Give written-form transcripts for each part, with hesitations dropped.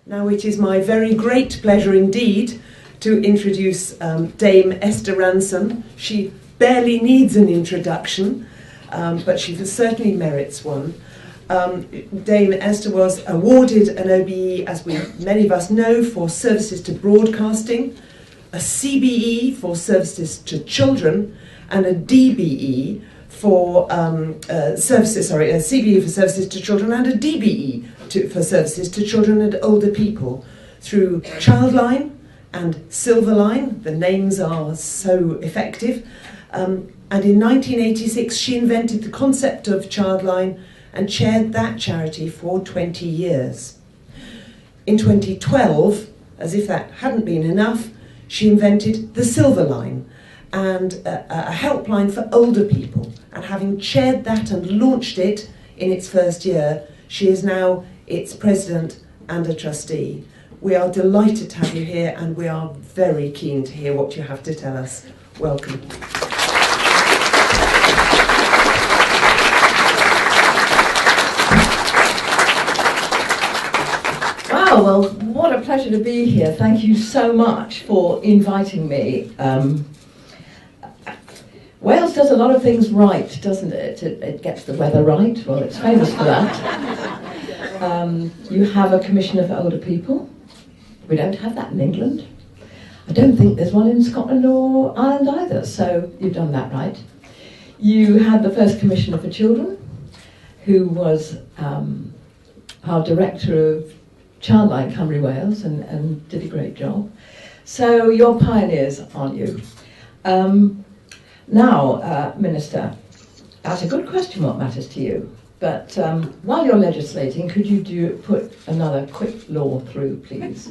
Now it is my very great pleasure indeed to introduce Dame Esther Rantzen. She barely needs an introduction, but she certainly merits one. Dame Esther was awarded an OBE, as many of us know, for services to broadcasting, a CBE for services to children, and a DBE for a CBE for services to children, and a DBE for services to children and older people through Childline and Silverline. The names are so effective. And in 1986, she invented the concept of Childline and chaired that charity for 20 years. In 2012, as if that hadn't been enough, she invented the Silverline and a helpline for older people. And having chaired that and launched it in its first year, she is now its president and a trustee. We are delighted to have you here, and we are very keen to hear what you have to tell us. Welcome. Wow, well, what a pleasure to be here. Thank you so much for inviting me. Wales does a lot of things right, doesn't it? It gets the weather right. Well, it's famous for that. You have a commissioner for older people. We don't have that in England. I don't think there's one in Scotland or Ireland either, so you've done that right. You had the first commissioner for children, who was our director of Childline Cymru Wales and did a great job. So you're pioneers, aren't you? Now, Minister, that's a good question, what matters to you. But while you're legislating, could you put another quick law through, please?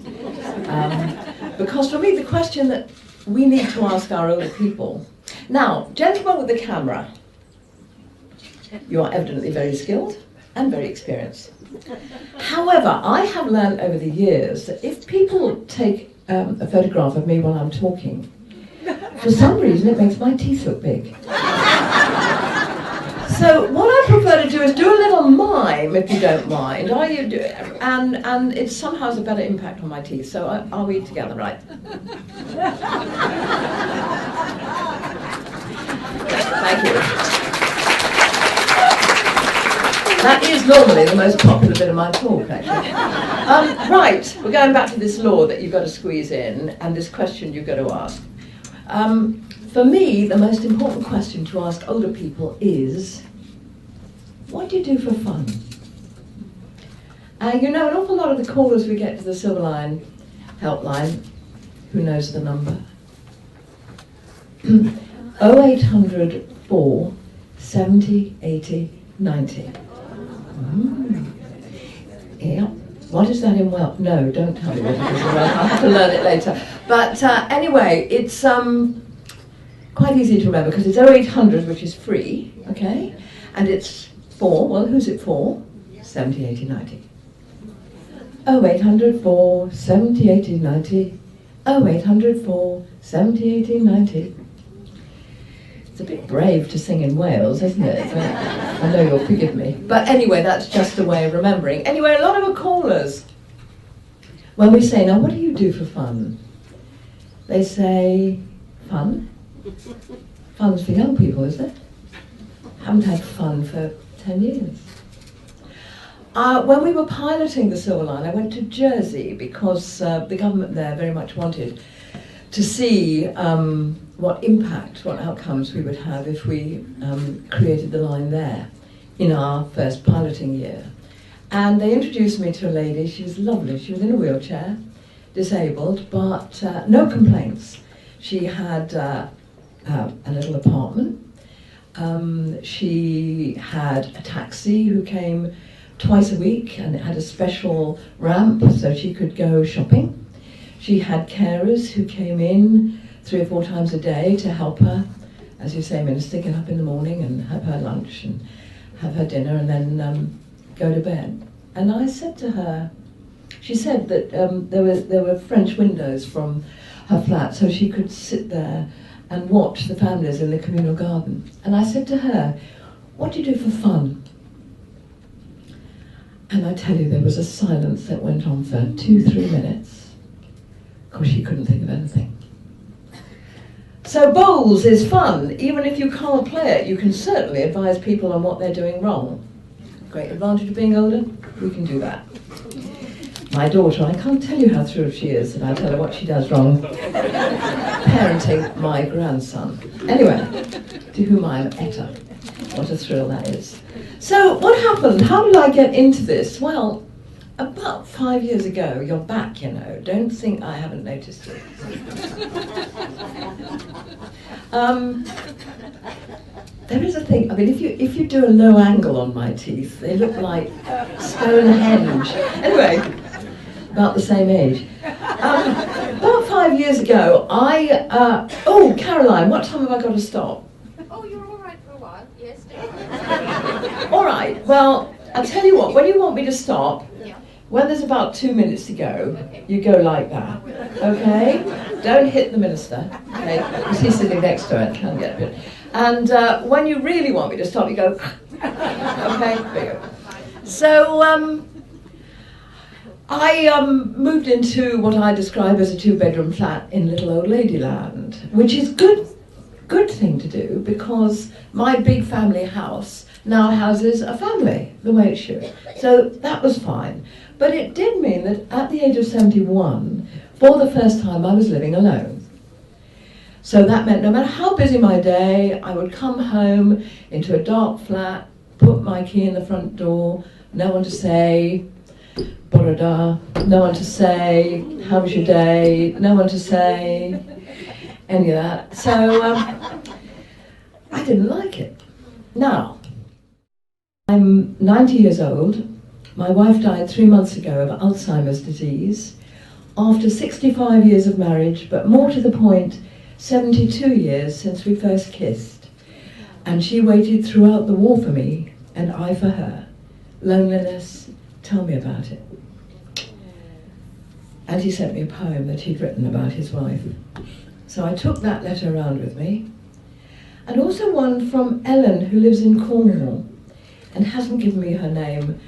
Because for me, the question that we need to ask our older people... Now, gentlemen with the camera, you are evidently very skilled and very experienced. However, I have learned over the years that if people take a photograph of me while I'm talking, for some reason it makes my teeth look big. So what I prefer to do is do a little mime, if you don't mind. And it somehow has a better impact on my teeth. So are we together, right? Thank you. That is normally the most popular bit of my talk, actually. Right, we're going back to this law that you've got to squeeze in, and this question you've got to ask. For me, the most important question to ask older people is, what do you do for fun? You know, an awful lot of the callers we get to the Silverline helpline, who knows the number? 0800 4 70 80 90. Yeah. What is that in Welsh? No, don't tell me what it is in Welsh. I'll have to learn it later. But anyway, it's quite easy to remember because it's 0800, which is free, okay? And it's for, well, who's it for? 70, 80, 90. 0800 4 70 80 90. 0800 4 70 80 90. It's a bit brave to sing in Wales, isn't it? I know you'll forgive me. But anyway, that's just a way of remembering. Anyway, a lot of our callers, when we say, now what do you do for fun? They say, fun? Fun's for young people, is it? Haven't had fun for 10 years. When we were piloting the Silverline, I went to Jersey because the government there very much wanted to see what impact, what outcomes we would have if we created the line there in our first piloting year. And they introduced me to a lady. She was lovely. She was in a wheelchair, disabled, but no complaints. She had a little apartment. She had a taxi who came twice a week, and it had a special ramp so she could go shopping. She had carers who came in 3 or 4 times a day to help her, as you say, Minister, get up in the morning and have her lunch and have her dinner and then go to bed. And I said to her, she said that there were French windows from her flat so she could sit there and watch the families in the communal garden. And I said to her, what do you do for fun? And I tell you, there was a silence that went on for 2-3 minutes, because she couldn't think of anything. So bowls is fun. Even if you can't play it, you can certainly advise people on what they're doing wrong. Great advantage of being older, we can do that. My daughter, I can't tell you how thrilled she is that I tell her what she does wrong. Parenting my grandson. Anyway, to whom I am Etta. What a thrill that is. So what happened? How did I get into this? Well, about 5 years ago, you're back, you know. Don't think I haven't noticed it. There is a thing, I mean, if you do a low angle on my teeth, they look like Stonehenge. Anyway, about the same age. About 5 years ago, oh, Caroline, what time have I got to stop? Oh, you're all right for a while, yes. All right, well, I'll tell you what, when you want me to stop, Yeah. when there's about 2 minutes to go, Okay. you go like that, okay? Don't hit the minister, okay? Because he's sitting next to it, can't get it. And when you really want me to stop, you go, okay? There you go. So, I moved into what I describe as a 2-bedroom flat in little old Ladyland, which is good thing to do, because my big family house now houses a family, the way it should. So that was fine. But it did mean that at the age of 71, for the first time, I was living alone. So that meant no matter how busy my day, I would come home into a dark flat, put my key in the front door, no one to say, Borada, no one to say, how was your day, no one to say, any of that. So I didn't like it. Now, I'm 90 years old. My wife died 3 months ago of Alzheimer's disease after 65 years of marriage, but more to the point, 72 years since we first kissed. And she waited throughout the war for me, and I for her. Loneliness, tell me about it. And he sent me a poem that he'd written about his wife. So I took that letter around with me. And also one from Ellen, who lives in Cornwall and hasn't given me her name.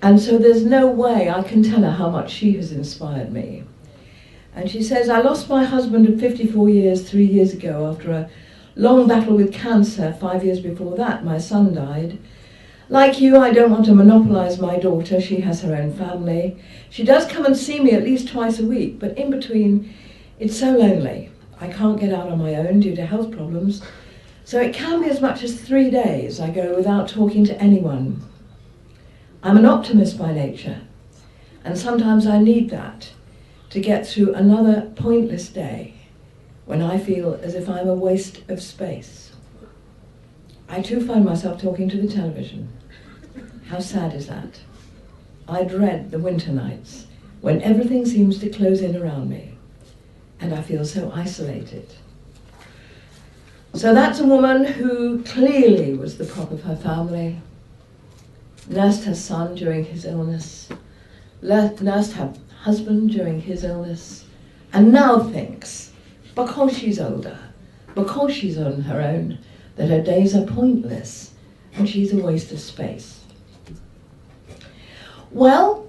And so there's no way I can tell her how much she has inspired me. And she says, I lost my husband of 54 years 3 years ago after a long battle with cancer. 5 years before that, my son died. Like you, I don't want to monopolise my daughter. She has her own family. She does come and see me at least twice a week, but in between, it's so lonely. I can't get out on my own due to health problems. So it can be as much as 3 days I go without talking to anyone. I'm an optimist by nature, and sometimes I need that to get through another pointless day when I feel as if I'm a waste of space. I too find myself talking to the television. How sad is that? I dread the winter nights when everything seems to close in around me and I feel so isolated. So that's a woman who clearly was the prop of her family, nursed her son during his illness, nursed her husband during his illness, and now thinks, because she's older, because she's on her own, that her days are pointless and she's a waste of space. Well,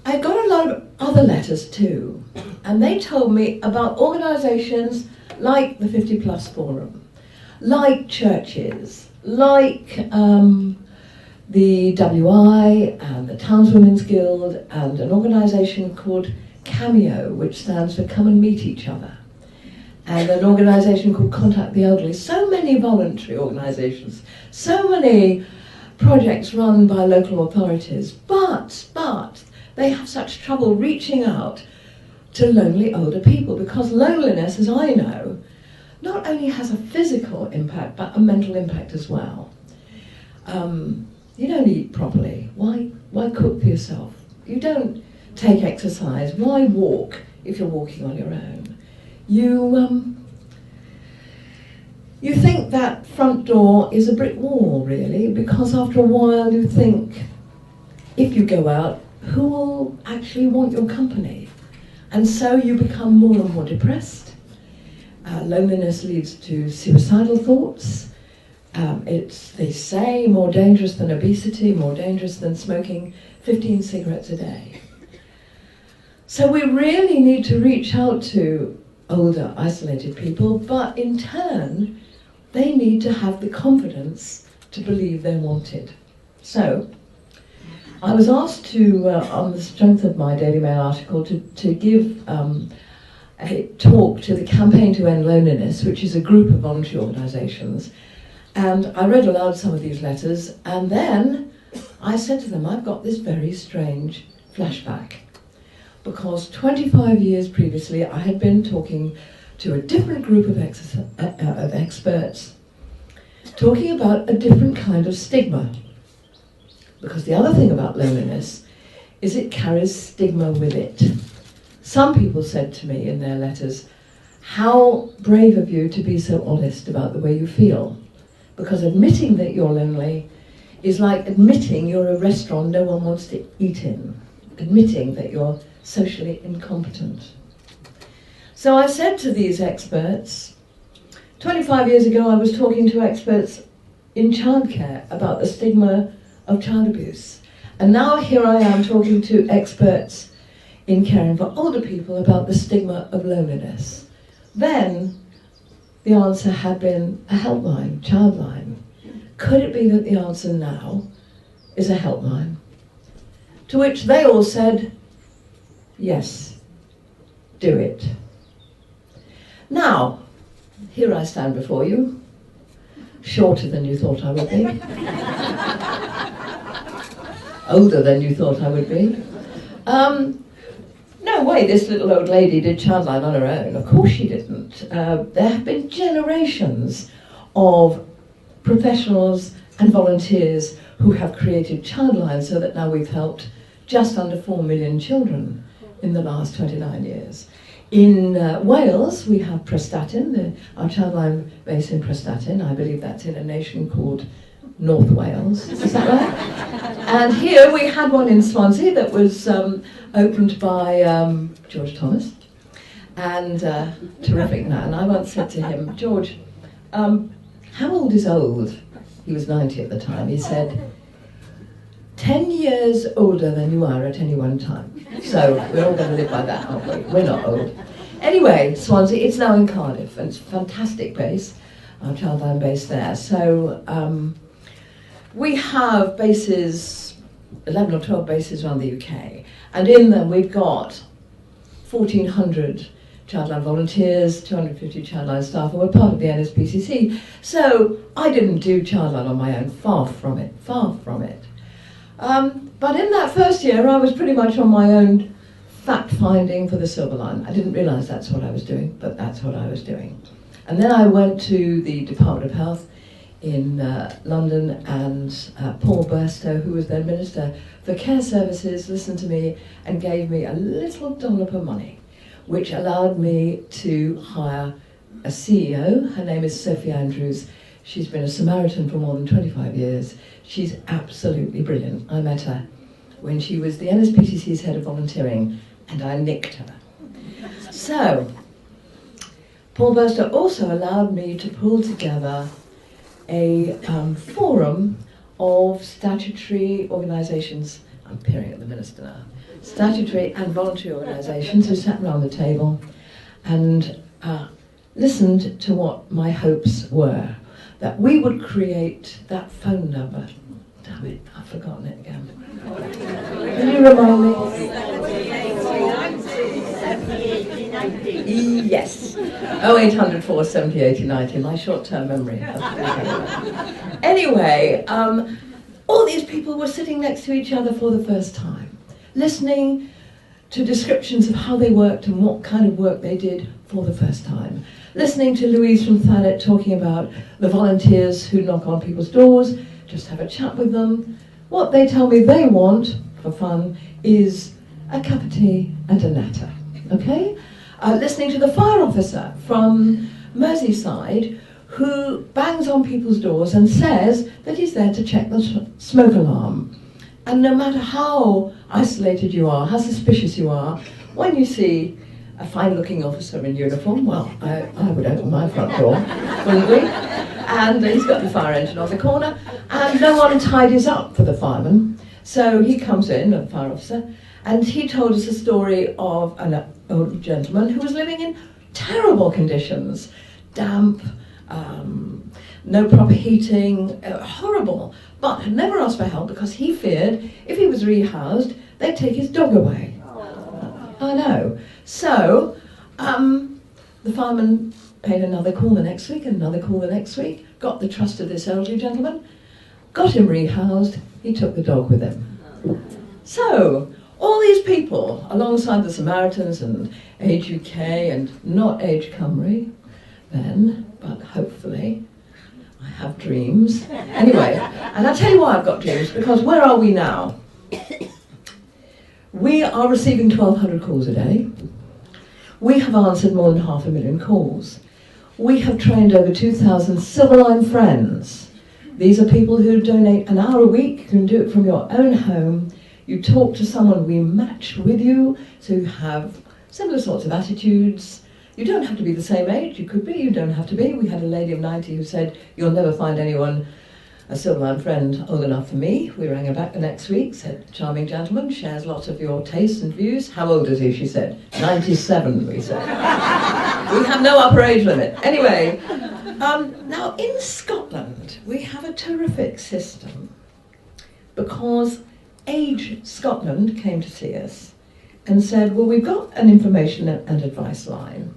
I got a lot of other letters too, and they told me about organisations like the 50 Plus Forum, like churches, like the WI and the Townswomen's Guild and an organisation called Cameo, which stands for Come and Meet Each Other, and an organisation called Contact the Elderly. So many voluntary organisations, so many projects run by local authorities, but they have such trouble reaching out to lonely older people, because loneliness, as I know, not only has a physical impact, but a mental impact as well. You don't eat properly. Why cook for yourself? You don't take exercise. Why walk if you're walking on your own? You think that front door is a brick wall, really, because after a while you think, if you go out, who will actually want your company? And so you become more and more depressed. Loneliness leads to suicidal thoughts, It's, they say, more dangerous than obesity, more dangerous than smoking 15 cigarettes a day. So we really need to reach out to older, isolated people, but in turn, they need to have the confidence to believe they're wanted. So, I was asked to, on the strength of my Daily Mail article, to give a talk to the Campaign to End Loneliness, which is a group of voluntary organisations. And I read aloud some of these letters, and then I said to them, I've got this very strange flashback. Because 25 years previously, I had been talking to a different group of experts, talking about a different kind of stigma. Because the other thing about loneliness is it carries stigma with it. Some people said to me in their letters, how brave of you to be so honest about the way you feel. Because admitting that you're lonely is like admitting you're a restaurant no one wants to eat in. Admitting that you're socially incompetent. So I said to these experts, 25 years ago I was talking to experts in childcare about the stigma of child abuse. And now here I am talking to experts in caring for older people about the stigma of loneliness. Then the answer had been a helpline, childline. Could it be that the answer now is a helpline? To which they all said, yes, do it. Now, here I stand before you, shorter than you thought I would be, older than you thought I would be. No way this little old lady did childline on her own. Of course she didn't. There have been generations of professionals and volunteers who have created childline so that now we've helped just under 4 million children in the last 29 years. In Wales, we have Prestatyn, our childline base in Prestatyn. I believe that's in a nation called North Wales. Is that right? And here we had one in Swansea that was opened by George Thomas, and terrific man. I once said to him, George, how old is old? He was 90 at the time. He said, 10 years older than you are at any one time. So we're all going to live by that, aren't we? We're not old. Anyway, Swansea, it's now in Cardiff, and it's a fantastic base, our childline base there. So we have bases, 11 or 12 bases around the UK, and in them we've got 1,400 childline volunteers, 250 childline staff, and we're part of the NSPCC. So I didn't do childline on my own, far from it, far from it. But in that first year, I was pretty much on my own fact-finding for the Silver Line. I didn't realise that's what I was doing, but that's what I was doing. And then I went to the Department of Health in London, and Paul Burstow, who was their Minister for Care Services, listened to me and gave me a little dollop of money, which allowed me to hire a CEO. Her name is Sophie Andrews. She's been a Samaritan for more than 25 years. She's absolutely brilliant. I met her when she was the NSPCC's head of volunteering, and I nicked her. So, Paul Burstow also allowed me to pull together a forum of statutory organisations. I'm peering at the Minister now. Statutory and voluntary organisations who sat around the table and listened to what my hopes were. That we would create that phone number. Damn it, I've forgotten it again. Can you remind me? Yes. 0800 470 80 90, my short-term memory. Anyway, all these people were sitting next to each other for the first time, listening to descriptions of how they worked and what kind of work they did for the first time. Listening to Louise from Thanet talking about the volunteers who knock on people's doors, just have a chat with them. What they tell me they want, for fun, is a cup of tea and a natter, okay? Listening to the fire officer from Merseyside who bangs on people's doors and says that he's there to check the smoke alarm. And no matter how isolated you are, how suspicious you are, when you see a fine-looking officer in uniform. Well, I would open my front door, wouldn't we? And he's got the fire engine on the corner, and no one tidies up for the fireman. So he comes in, a fire officer, and he told us a story of an old gentleman who was living in terrible conditions. Damp, no proper heating, horrible, but had never asked for help because he feared if he was rehoused, they'd take his dog away. I know. So, the fireman paid another call the next week, and another call the next week, got the trust of this elderly gentleman, got him rehoused, he took the dog with him. So, all these people, alongside the Samaritans and Age UK and not Age Cymru, then, but hopefully, I have dreams. Anyway, and I'll tell you why I've got dreams, because where are we now? We are receiving 1,200 calls a day. We have answered more than 500,000 calls. We have trained over 2,000 Silver Line friends. These are people who donate an hour a week. You can do it from your own home. You talk to someone we match with you, so you have similar sorts of attitudes. You don't have to be the same age. You could be, you don't have to be. We had a lady of 90 who said, "You'll never find anyone, a Silver Line friend, old enough for me." We rang her back the next week, said, "Charming gentleman, shares lots of your tastes and views." "How old is he?" she said. 97, we said. We have no upper age limit. Anyway, now in Scotland, we have a terrific system because Age Scotland came to see us and said, "Well, we've got an information and advice line.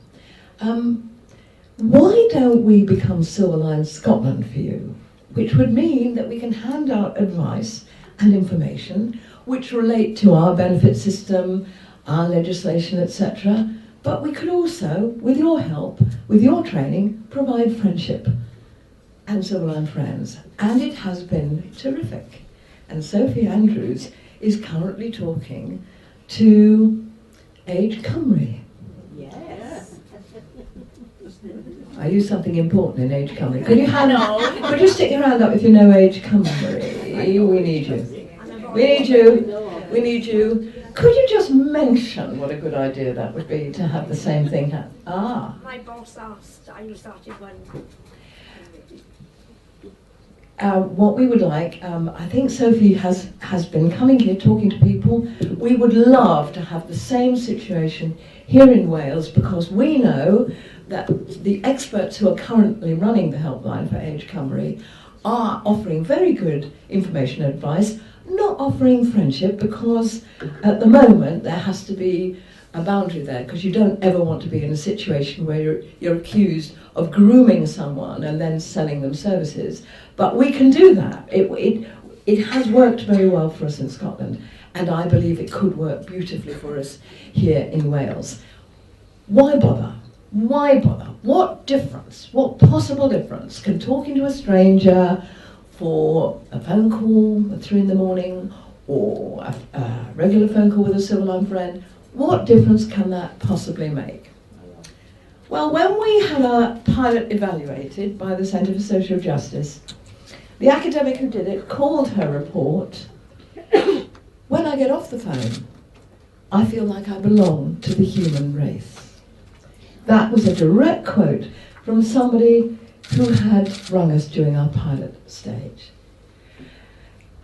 Why don't we become Silver Line Scotland for you?" Which would mean that we can hand out advice and information which relate to our benefit system, our legislation, etc. But we could also, with your help, with your training, provide friendship and Silver Line friends. And it has been terrific. And Sophie Andrews is currently talking to Age Cymru. Yes. I use something important in Age Cymru. Could you stick your hand up if you know Age Cymru? We need you. We need you. We need you. Could you just mention what a good idea that would be to have the same thing happen? My boss asked, I started one. What we would like, I think Sophie has been coming here talking to people. We would love to have the same situation here in Wales, because we know that the experts who are currently running the helpline for Age Cymru are offering very good information and advice, not offering friendship, because at the moment there has to be a boundary there, because you don't ever want to be in a situation where you're accused of grooming someone and then selling them services. But we can do that. It has worked very well for us in Scotland, and I believe it could work beautifully for us here in Wales. Why bother? Why bother? What difference, what possible difference can talking to a stranger for a phone call at 3 in the morning, or a regular phone call with a Silver Line friend, what difference can that possibly make? Well, when we had our pilot evaluated by the Centre for Social Justice, the academic who did it called her report, "When I get off the phone, I feel like I belong to the human race." That was a direct quote from somebody who had rung us during our pilot stage.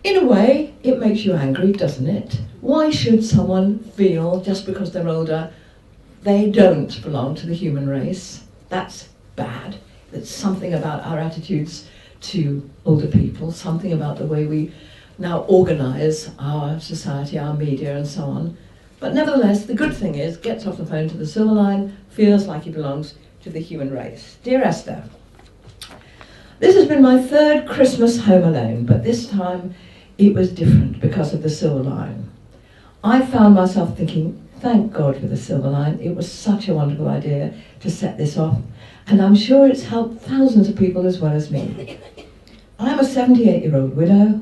In a way, it makes you angry, doesn't it? Why should someone feel, just because they're older, they don't belong to the human race? That's bad. There's something about our attitudes to older people, something about the way we now organise our society, our media and so on. But nevertheless, the good thing is, gets off the phone to the Silver Line, feels like he belongs to the human race. Dear Esther, this has been my 3rd Christmas home alone, but this time it was different because of the Silver Line. I found myself thinking, thank God for the Silver Line. It was such a wonderful idea to set this off, and I'm sure it's helped thousands of people as well as me. I'm a 78-year-old widow.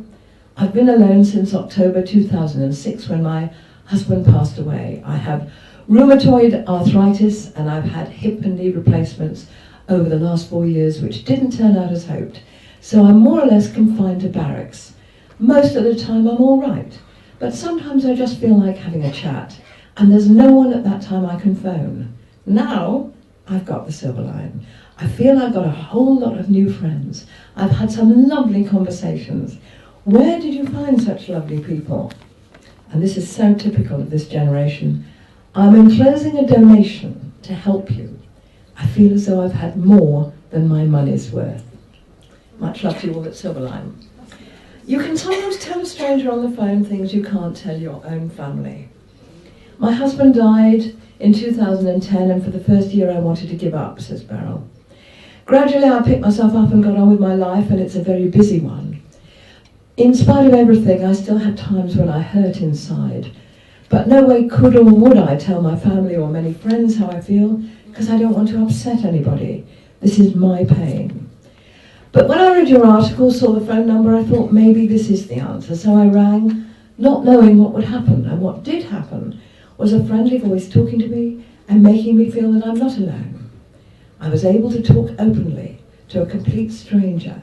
I've been alone since October 2006 when my husband passed away. I have rheumatoid arthritis, and I've had hip and knee replacements over the last 4 years, which didn't turn out as hoped. So I'm more or less confined to barracks. Most of the time I'm all right, but sometimes I just feel like having a chat. And there's no one at that time I can phone. Now, I've got the silver line. I feel I've got a whole lot of new friends. I've had some lovely conversations. Where did you find such lovely people? And this is so typical of this generation. I'm enclosing a donation to help you. I feel as though I've had more than my money's worth. Much love to you all at Silverline. You can sometimes tell a stranger on the phone things you can't tell your own family. My husband died in 2010, and for the first year I wanted to give up, says Beryl. Gradually I picked myself up and got on with my life, and it's a very busy one. In spite of everything, I still had times when I hurt inside. But no way could or would I tell my family or many friends how I feel, because I don't want to upset anybody. This is my pain. But when I read your article, saw the phone number, I thought maybe this is the answer. So I rang, not knowing what would happen. And what did happen was a friendly voice talking to me and making me feel that I'm not alone. I was able to talk openly to a complete stranger.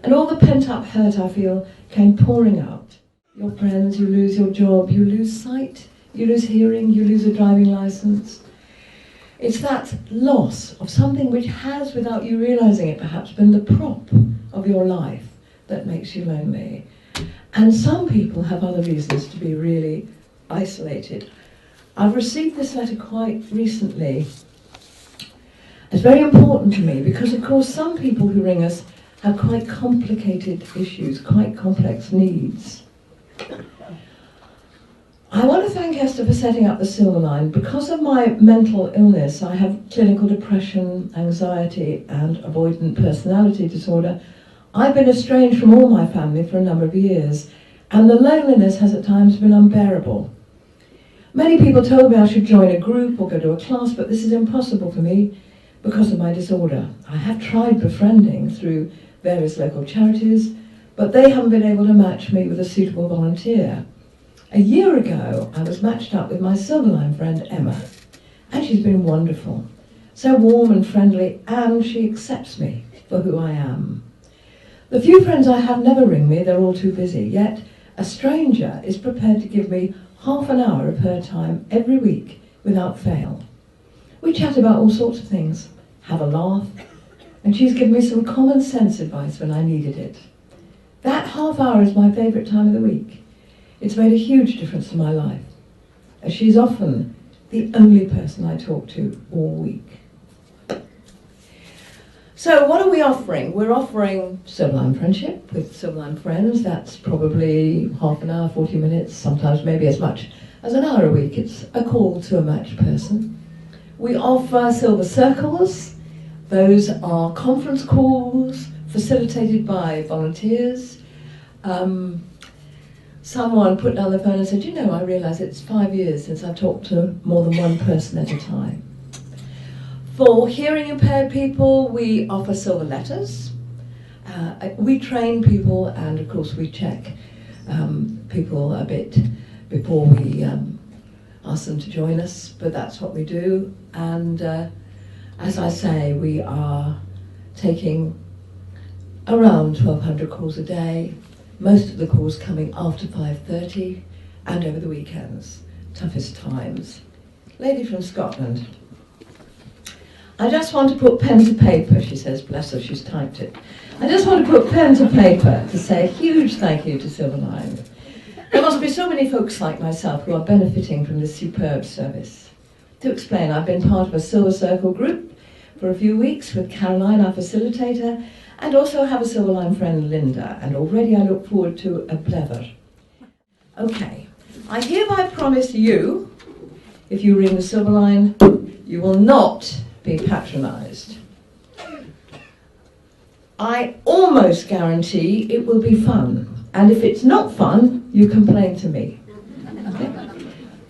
And all the pent-up hurt I feel came pouring out. Your friends, you lose your job, you lose sight, you lose hearing, you lose a driving license. It's that loss of something which has, without you realising it perhaps, been the prop of your life that makes you lonely. And some people have other reasons to be really isolated. I've received this letter quite recently. It's very important to me because, of course, some people who ring us have quite complicated issues, quite complex needs. I want to thank Esther for setting up the Silver Line. Because of my mental illness, I have clinical depression, anxiety, and avoidant personality disorder. I've been estranged from all my family for a number of years, and the loneliness has at times been unbearable. Many people told me I should join a group or go to a class, but this is impossible for me because of my disorder. I have tried befriending through various local charities, but they haven't been able to match me with a suitable volunteer. A year ago, I was matched up with my Silverline friend Emma, and she's been wonderful. So warm and friendly, and she accepts me for who I am. The few friends I have never ring me, they're all too busy, yet a stranger is prepared to give me half an hour of her time every week without fail. We chat about all sorts of things, have a laugh, and she's given me some common sense advice when I needed it. That half hour is my favourite time of the week. It's made a huge difference to my life, as she's often the only person I talk to all week. So what are we offering? We're offering Silverline Friendship with Silverline Friends. That's probably half an hour, 40 minutes, sometimes maybe as much as an hour a week. It's a call to a matched person. We offer Silver Circles. Those are conference calls facilitated by volunteers. Someone put down the phone and said, you know, I realise it's 5 years since I've talked to more than one person at a time. For hearing impaired people, we offer silver letters. We train people, and of course we check people a bit before we ask them to join us, but that's what we do. And as I say, we are taking around 1,200 calls a day, most of the calls coming after 5:30 and over the weekends, toughest times. Lady from Scotland. I just want to put pen to paper, she says, bless her, she's typed it. I just want to put pen to paper to say a huge thank you to Silverline. There must be so many folks like myself who are benefiting from this superb service. To explain, I've been part of a Silver Circle group for a few weeks with Caroline, our facilitator, and also have a Silverline friend, Linda, and already I look forward to a blether. Okay, I hereby promise you, if you ring the Silverline, you will not be patronised. I almost guarantee it will be fun, and if it's not fun, you complain to me. Okay?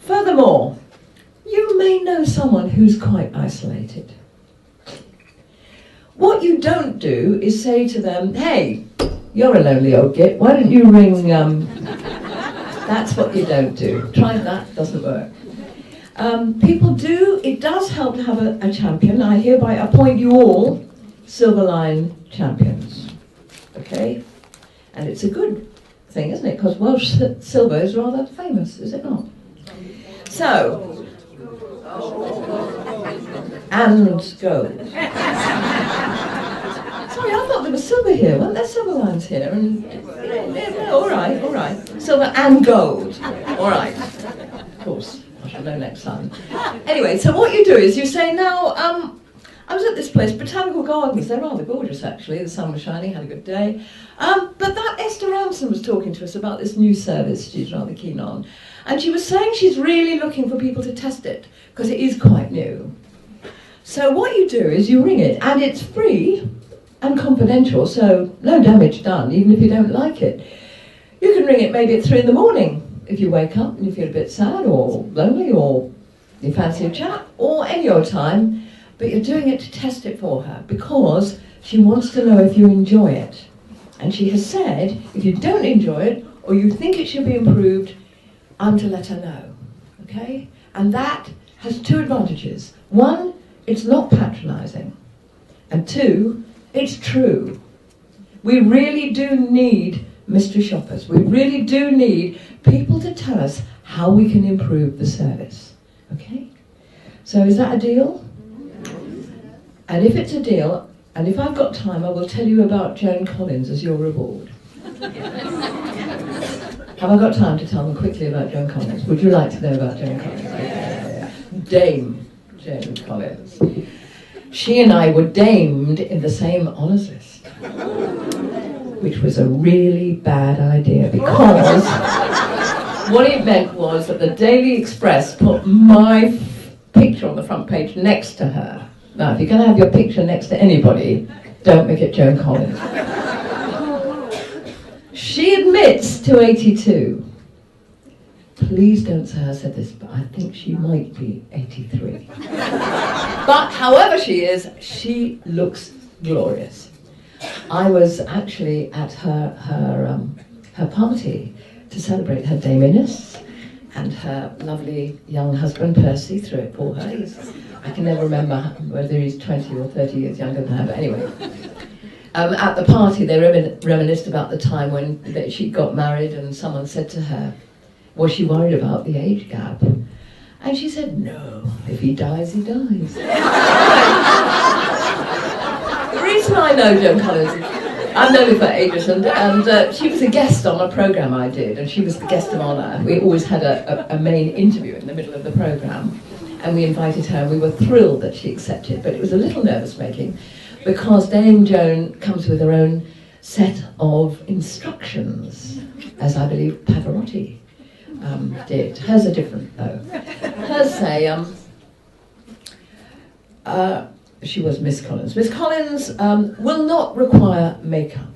Furthermore, you may know someone who's quite isolated. What you don't do is say to them, hey, you're a lonely old git, why don't you ring, that's what you don't do. Try that, doesn't work. People do, it does help to have a champion. I hereby appoint you all Silverline champions, okay? And it's a good thing, isn't it? Because Welsh silver is rather famous, is it not? So, and gold. Sorry, I thought there was silver here. Well, there's silver lines here. And, all right. Silver and gold. All right. Of course, I shall know next time. Anyway, so what you do is you say, now, I was at this place, Botanical Gardens. They're rather gorgeous, actually. The sun was shining, had a good day. But that Esther Rantzen was talking to us about this new service she's rather keen on. And she was saying she's really looking for people to test it, because it is quite new. So what you do is you ring it, and it's free and confidential, so no damage done, even if you don't like it. You can ring it maybe at 3 in the morning, if you wake up and you feel a bit sad or lonely or you fancy a chat, or any old time. But you're doing it to test it for her because she wants to know if you enjoy it. And she has said, if you don't enjoy it or you think it should be improved, I'm to let her know, okay? And that has 2 advantages. 1, it's not patronising. And 2, it's true. We really do need mystery shoppers. We really do need people to tell us how we can improve the service, okay? So is that a deal? And if it's a deal, and if I've got time, I will tell you about Joan Collins as your reward. Have I got time to tell them quickly about Joan Collins? Would you like to know about Joan Collins? Yeah. Dame Joan Collins. She and I were damed in the same honours list, which was a really bad idea because what it meant was that the Daily Express put my picture on the front page next to her. Now, if you're going to have your picture next to anybody, don't make it Joan Collins. She admits to 82. Please don't say I said this, but I think she might be 83. But however she is, she looks glorious. I was actually at her party to celebrate her daminess, and her lovely young husband, Percy, threw it for her. I can never remember whether he's 20 or 30 years younger than her, but anyway. At the party, they reminisced about the time when she got married and someone said to her, was she worried about the age gap? And she said, no, if he dies, he dies. The reason I know Joan Collins, I've known her for ages, and she was a guest on a programme I did, and she was the guest of honour. We always had a main interview in the middle of the programme, and we invited her, and we were thrilled that she accepted, but it was a little nervous-making, because Dame Joan comes with her own set of instructions, as I believe Pavarotti did. Hers are different, though. Hers say, she was Miss Collins. Miss Collins will not require makeup.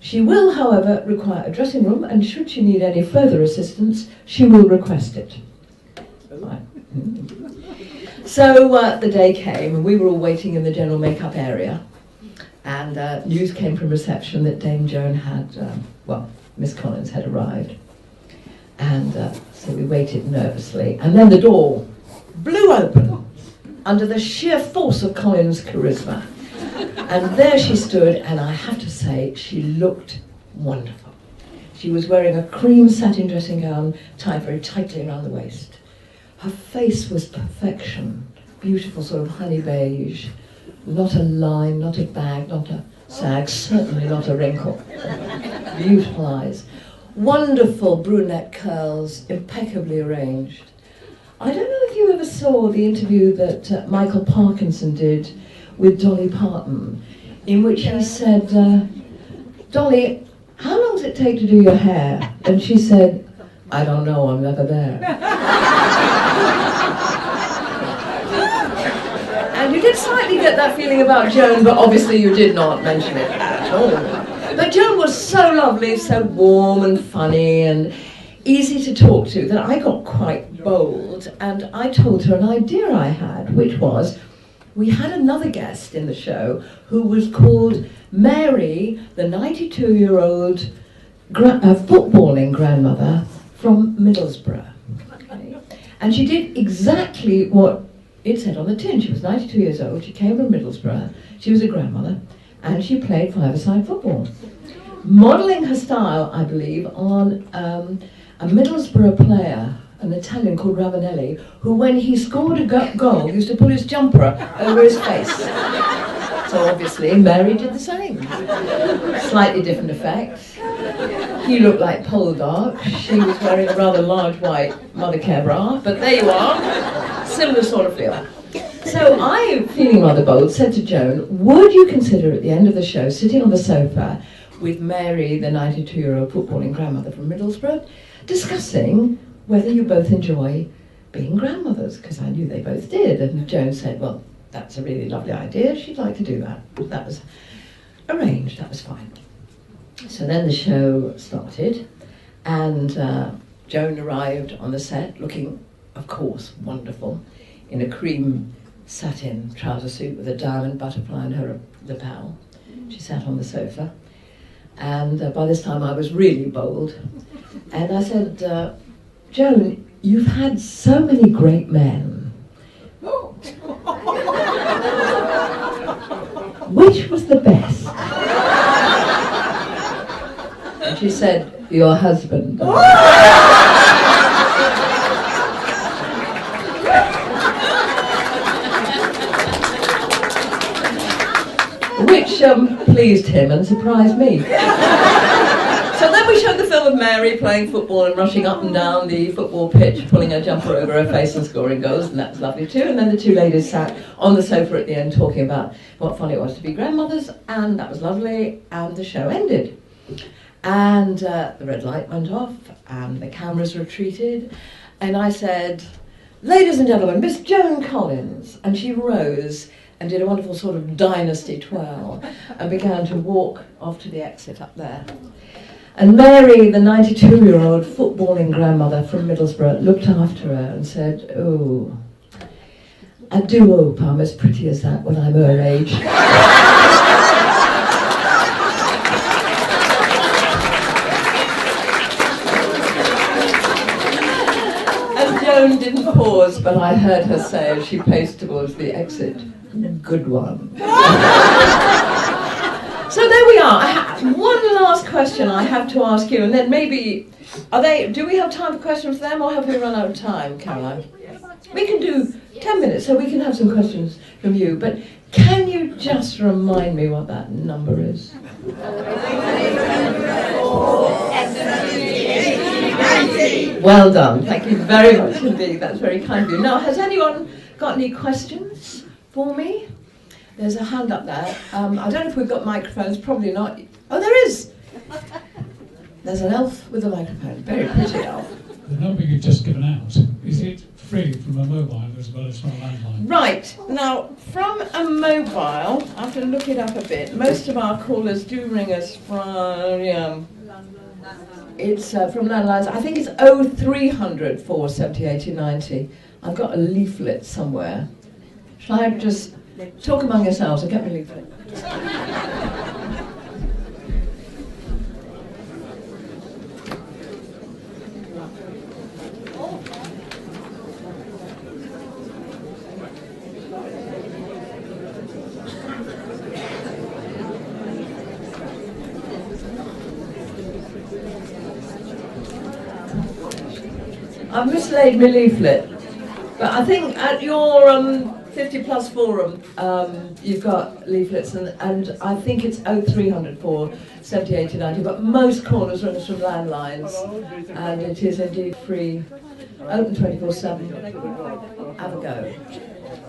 She will, however, require a dressing room, and should she need any further assistance, she will request it. Right. So the day came, and we were all waiting in the general makeup area, and news came from reception that Dame Joan had, Miss Collins had arrived. And so we waited nervously, and then the door blew open under the sheer force of Collins' charisma. And there she stood, and I have to say, she looked wonderful. She was wearing a cream satin dressing gown tied very tightly around the waist. Her face was perfection, beautiful sort of honey beige, not a line, not a bag, not a sag, certainly not a wrinkle. Beautiful eyes. Wonderful brunette curls, impeccably arranged. I don't know if you ever saw the interview that Michael Parkinson did with Dolly Parton, in which he said, Dolly, how long does it take to do your hair? And she said, I don't know, I'm never there. And you did slightly get that feeling about Joan, but obviously you did not mention it at all. But Joan was so lovely, so warm and funny and easy to talk to that I got quite bold, and I told her an idea I had, which was, we had another guest in the show who was called Mary, the 92-year-old footballing grandmother from Middlesbrough. Okay? And she did exactly what it said on the tin. She was 92 years old, she came from Middlesbrough, she was a grandmother, and she played five-a-side football. Modelling her style, I believe, on a Middlesbrough player an Italian called Ravanelli, who when he scored a goal used to pull his jumper over his face. So obviously Mary did the same. Slightly different effect. He looked like Poldark. She was wearing a rather large white mothercare bra, but there you are. Similar sort of feel. So I, feeling rather bold, said to Joan, would you consider at the end of the show sitting on the sofa with Mary, the 92-year-old footballing grandmother from Middlesbrough, discussing whether you both enjoy being grandmothers, because I knew they both did. And Joan said, well, that's a really lovely idea. She'd like to do that. That was arranged. That was fine. So then the show started, and Joan arrived on the set looking, of course, wonderful, in a cream satin trouser suit with a diamond butterfly in her lapel. She sat on the sofa, and by this time I was really bold. And I said, Joan, you've had so many great men. Which was the best? And she said, your husband. Which pleased him and surprised me. So then we showed the film of Mary playing football and rushing up and down the football pitch, pulling her jumper over her face and scoring goals, and that was lovely too. And then the two ladies sat on the sofa at the end talking about what fun it was to be grandmothers, and that was lovely, and the show ended. And the red light went off, and the cameras retreated, and I said, ladies and gentlemen, Miss Joan Collins, and she rose and did a wonderful sort of dynasty twirl and began to walk off to the exit up there. And Mary, the 92-year-old footballing grandmother from Middlesbrough, looked after her and said, oh, I do hope I'm as pretty as that when I'm her age. And Joan didn't pause, but I heard her say as she paced towards the exit, good one. So there we are. I have one last question I have to ask you, and then maybe, do we have time for questions for them, or have we run out of time, Caroline? We can do 10 minutes, so we can have some questions from you, but can you just remind me what that number is? Well done. Thank you very much indeed. That's very kind of you. Now, has anyone got any questions for me? There's a hand up there. I don't know if we've got microphones, probably not. Oh, there is! There's an elf with a microphone. Very pretty elf. The number you've just given out, is it free from a mobile as well as from a landline? Right. Now, from a mobile, I have to look it up a bit. Most of our callers do ring us from, it's from landlines. I think it's 0300 470 80 90. I've got a leaflet somewhere. Shall I just talk among yourselves and get me a leaflet? I've mislaid my leaflet, but I think at your 50 Plus forum you've got leaflets, and I think it's 0300 470 80 90, but most callers ring us from landlines, and it is indeed free, open 24/7. Have a go.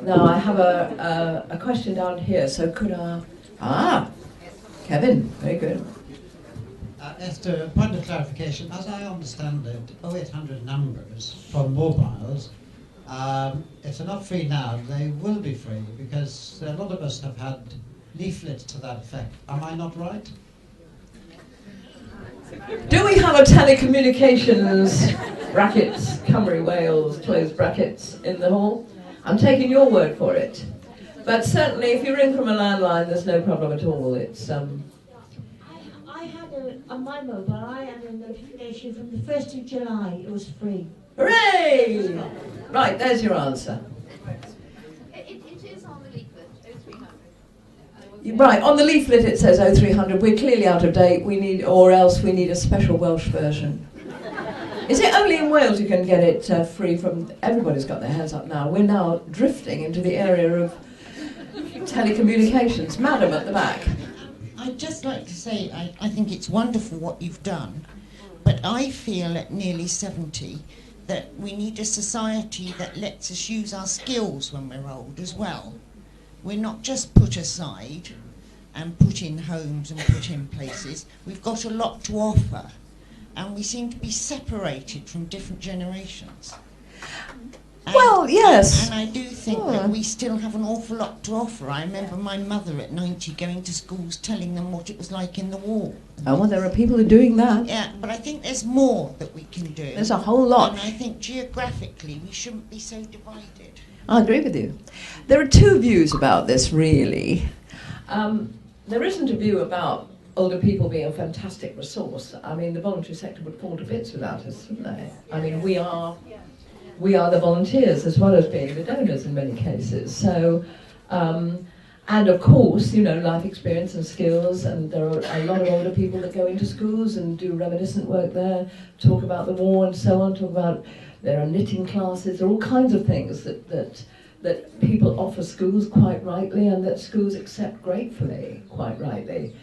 Now I have a question down here, so could Kevin, very good. Esther, a point of clarification. As I understand it, 0800 numbers from mobiles, if they're not free now, they will be free, because a lot of us have had leaflets to that effect. Am I not right? Do we have a telecommunications brackets, Cymru, Wales, closed brackets in the hall? I'm taking your word for it. But certainly if you ring from a landline, there's no problem at all. It's On my mobile, I had a notification from the 1st of July. It was free. Hooray! Right, there's your answer. It is on the leaflet, 0300. Right, on the leaflet it says 0300. We're clearly out of date. We need a special Welsh version. Is it only in Wales you can get it free from... Everybody's got their hands up now. We're now drifting into the area of telecommunications. Madam at the back. I'd just like to say I think it's wonderful what you've done, but I feel at nearly 70 that we need a society that lets us use our skills when we're old as well. We're not just put aside and put in homes and put in places. We've got a lot to offer, and we seem to be separated from different generations. Well, yes. And I do think that we still have an awful lot to offer. I remember my mother at 90 going to schools telling them what it was like in the war. Oh, well, there are people who are doing that. Yeah, but I think there's more that we can do. There's a whole lot. And I think geographically we shouldn't be so divided. I agree with you. There are two views about this, really. There isn't a view about older people being a fantastic resource. I mean, the voluntary sector would fall to bits without us, wouldn't they? I mean, we are the volunteers as well as being the donors in many cases. So, and of course, you know, life experience and skills, and there are a lot of older people that go into schools and do reminiscent work there, talk about the war and so on, talk about, there are knitting classes, there are all kinds of things that people offer schools quite rightly and that schools accept gratefully, quite rightly.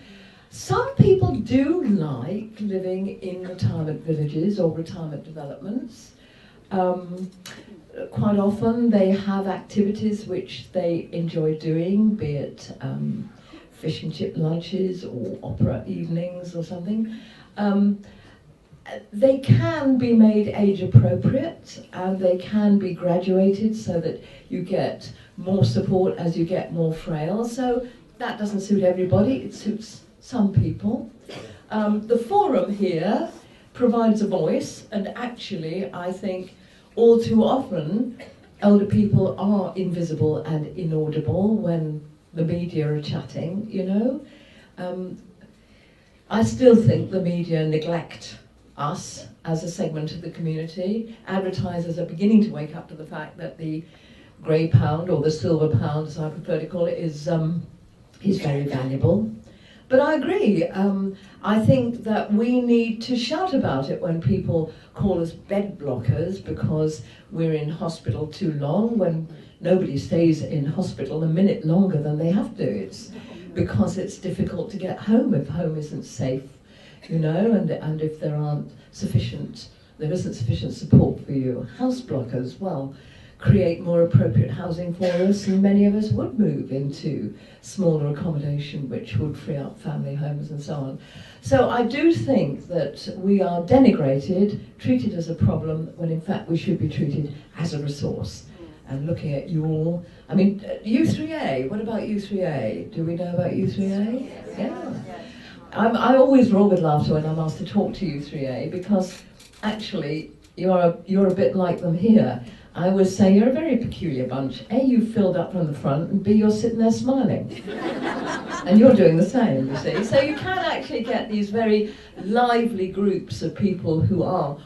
Some people do like living in retirement villages or retirement developments. Quite often they have activities which they enjoy doing, be it fish and chip lunches or opera evenings or something. They can be made age appropriate and they can be graduated so that you get more support as you get more frail. So that doesn't suit everybody, it suits some people. The forum here provides a voice, and actually I think all too often elder people are invisible and inaudible when the media are chatting, you know. I still think the media neglect us as a segment of the community. Advertisers are beginning to wake up to the fact that the grey pound, or the silver pound as I prefer to call it, is very valuable. But I agree. I think that we need to shout about it when people call us bed blockers because we're in hospital too long, when nobody stays in hospital a minute longer than they have to. It's because it's difficult to get home if home isn't safe, you know, and if there isn't sufficient support for you. House blockers, well, create more appropriate housing for us, and many of us would move into smaller accommodation which would free up family homes and so on. So I do think that we are denigrated, treated as a problem, when in fact we should be treated as a resource. And looking at you all, I mean, U3A, what about U3A? Do we know about U3A? Yeah. I always roll with laughter when I'm asked to talk to U3A because actually you're a bit like them here. I would say you're a very peculiar bunch. A, you filled up from the front, and B, you're sitting there smiling. And you're doing the same, you see. So you can actually get these very lively groups of people who are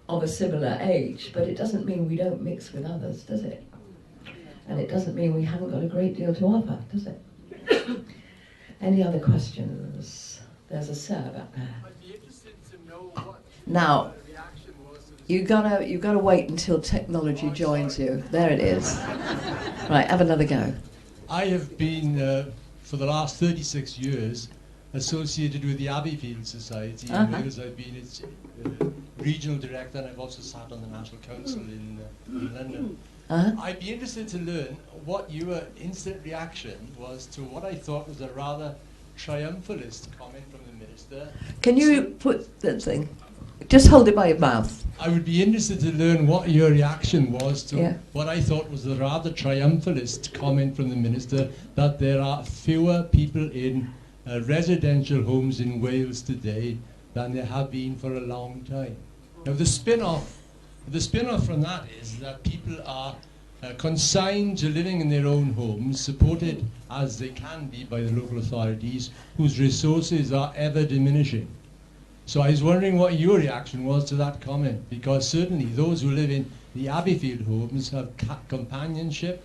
of a similar age, but it doesn't mean we don't mix with others, does it? And it doesn't mean we haven't got a great deal to offer, does it? Any other questions? There's a Sir back there. I'd be interested to know what now, the reaction was to you gotta wait until technology joins you. There it is. Right, have another go. I have been, for the last 36 years, associated with the Abbeyfield Society in Wales. I've been its regional director, and I've also sat on the National Council in London. I'd be interested to learn what your instant reaction was to what I thought was a rather triumphalist comment from the minister. Can you put that thing? Just hold it by your mouth. I would be interested to learn what your reaction was to what I thought was a rather triumphalist comment from the minister, that there are fewer people in residential homes in Wales today than there have been for a long time. Now the spin-off from that is that people are consigned to living in their own homes, supported as they can be by the local authorities, whose resources are ever diminishing. So I was wondering what your reaction was to that comment, because certainly those who live in the Abbeyfield homes have companionship,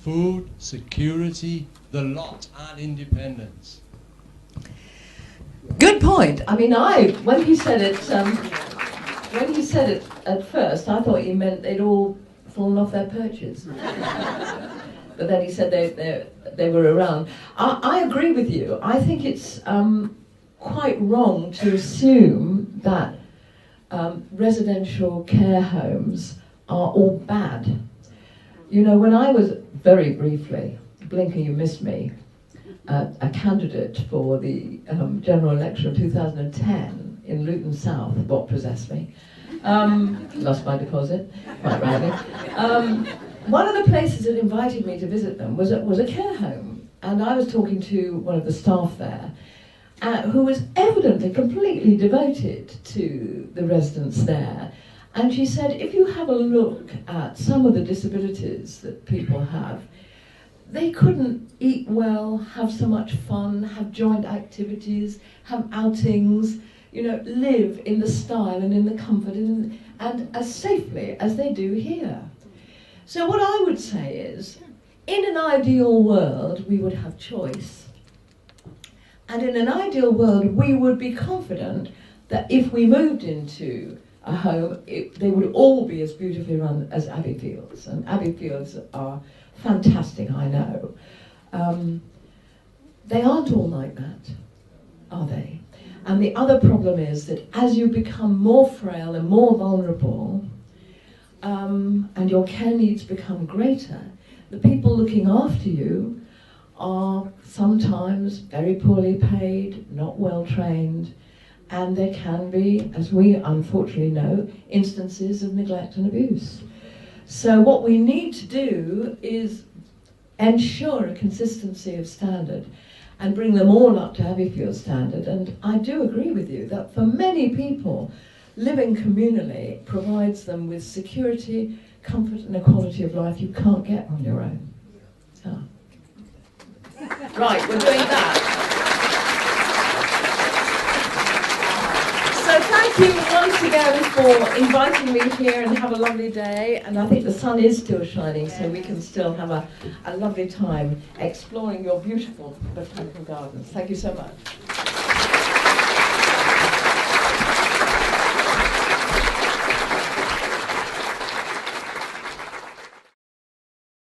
food, security, the lot, and independence. Good point. I mean, when he said it, when you said it at first, I thought you meant they'd all fallen off their perches. But then he said they were around. I agree with you. I think it's quite wrong to assume that residential care homes are all bad. You know, when I was, very briefly, Blinker, you missed me, a candidate for the general election of 2010 in Luton South, what possessed me, lost my deposit, quite rightly. One of the places that invited me to visit them was a care home, and I was talking to one of the staff there, who was evidently completely devoted to the residents there. And she said, if you have a look at some of the disabilities that people have, they couldn't eat well, have so much fun, have joint activities, have outings, you know, live in the style and in the comfort and as safely as they do here. So what I would say is, in an ideal world, we would have choice. And in an ideal world, we would be confident that if we moved into a home, they would all be as beautifully run as Abbey Fields. And Abbey Fields are fantastic, I know. They aren't all like that, are they? And the other problem is that as you become more frail and more vulnerable, and your care needs become greater, the people looking after you are sometimes very poorly paid, not well trained, and there can be, as we unfortunately know, instances of neglect and abuse. So what we need to do is ensure a consistency of standard and bring them all up to Abbeyfield standard. And I do agree with you that for many people, living communally provides them with security, comfort and a quality of life you can't get on your own. Ah. Right, we're doing that. So thank you once again for inviting me here and have a lovely day. And I think the sun is still shining, so we can still have a lovely time exploring your beautiful botanical gardens. Thank you so much.